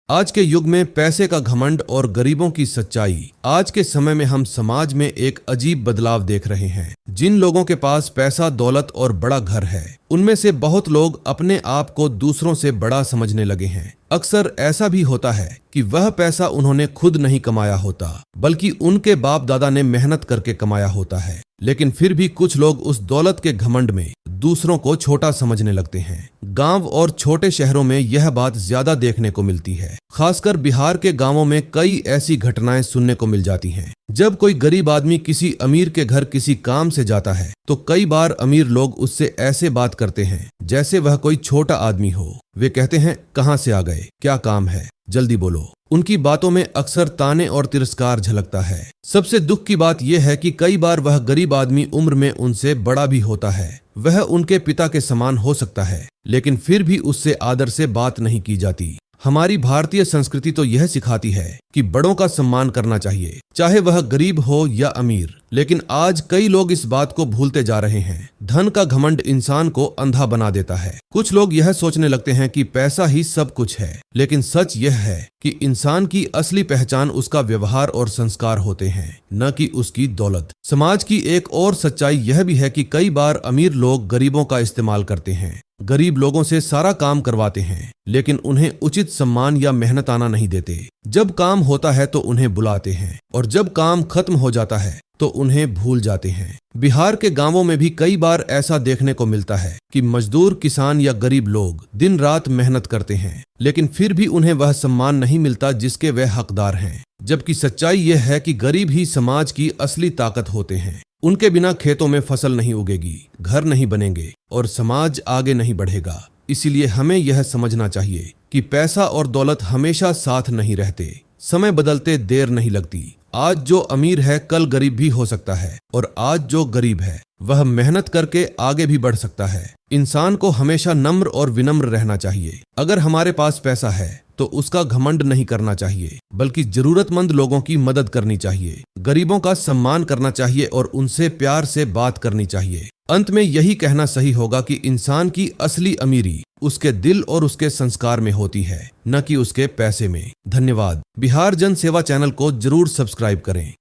आज के युग में पैसे का घमंड और गरीबों की सच्चाई। आज के समय में हम समाज में एक अजीब बदलाव देख रहे हैं। जिन लोगों के पास पैसा, दौलत और बड़ा घर है, उनमें से बहुत लोग अपने आप को दूसरों से बड़ा समझने लगे हैं। अक्सर ऐसा भी होता है कि वह पैसा उन्होंने खुद नहीं कमाया होता, बल्कि उनके बाप दादा ने मेहनत करके कमाया होता है। लेकिन फिर भी कुछ लोग उस दौलत के घमंड में दूसरों को छोटा समझने लगते हैं। गांव और छोटे शहरों में यह बात ज्यादा देखने को मिलती है। खासकर बिहार के गांवों में कई ऐसी घटनाएं सुनने को मिल जाती हैं। जब कोई गरीब आदमी किसी अमीर के घर किसी काम से जाता है, तो कई बार अमीर लोग उससे ऐसे बात करते हैं जैसे वह कोई छोटा आदमी हो। वे कहते हैं, कहाँ से आ गए, क्या काम है, जल्दी बोलो। उनकी बातों में अक्सर ताने और तिरस्कार झलकता है। सबसे दुख की बात यह है कि कई बार वह गरीब आदमी उम्र में उनसे बड़ा भी होता है। वह उनके पिता के समान हो सकता है, लेकिन फिर भी उससे आदर से बात नहीं की जाती। हमारी भारतीय संस्कृति तो यह सिखाती है कि बड़ों का सम्मान करना चाहिए, चाहे वह गरीब हो या अमीर। लेकिन आज कई लोग इस बात को भूलते जा रहे हैं। धन का घमंड इंसान को अंधा बना देता है। कुछ लोग यह सोचने लगते हैं कि पैसा ही सब कुछ है, लेकिन सच यह है कि इंसान की असली पहचान उसका व्यवहार और संस्कार होते हैं, न कि उसकी दौलत। समाज की एक और सच्चाई यह भी है कि कई बार अमीर लोग गरीबों का इस्तेमाल करते हैं। गरीब लोगों से सारा काम करवाते हैं, लेकिन उन्हें उचित सम्मान या मेहनताना नहीं देते। जब काम होता है तो उन्हें बुलाते हैं, और जब काम खत्म हो जाता है तो उन्हें भूल जाते हैं। बिहार के गांवों में भी कई बार ऐसा देखने को मिलता है कि मजदूर, किसान या गरीब लोग दिन रात मेहनत करते हैं, लेकिन फिर भी उन्हें वह सम्मान नहीं मिलता जिसके वे हकदार हैं। जबकि सच्चाई यह है कि गरीब ही समाज की असली ताकत होते हैं। उनके बिना खेतों में फसल नहीं उगेगी, घर नहीं बनेंगे और समाज आगे नहीं बढ़ेगा। इसीलिए हमें यह समझना चाहिए कि पैसा और दौलत हमेशा साथ नहीं रहते। समय बदलते देर नहीं लगती। आज जो अमीर है कल गरीब भी हो सकता है, और आज जो गरीब है वह मेहनत करके आगे भी बढ़ सकता है। इंसान को हमेशा नम्र और विनम्र रहना चाहिए। अगर हमारे पास पैसा है तो उसका घमंड नहीं करना चाहिए, बल्कि जरूरतमंद लोगों की मदद करनी चाहिए। गरीबों का सम्मान करना चाहिए और उनसे प्यार से बात करनी चाहिए। अंत में यही कहना सही होगा कि इंसान की असली अमीरी उसके दिल और उसके संस्कार में होती है, न कि उसके पैसे में। धन्यवाद। बिहार जन सेवा चैनल को जरूर सब्सक्राइब करें।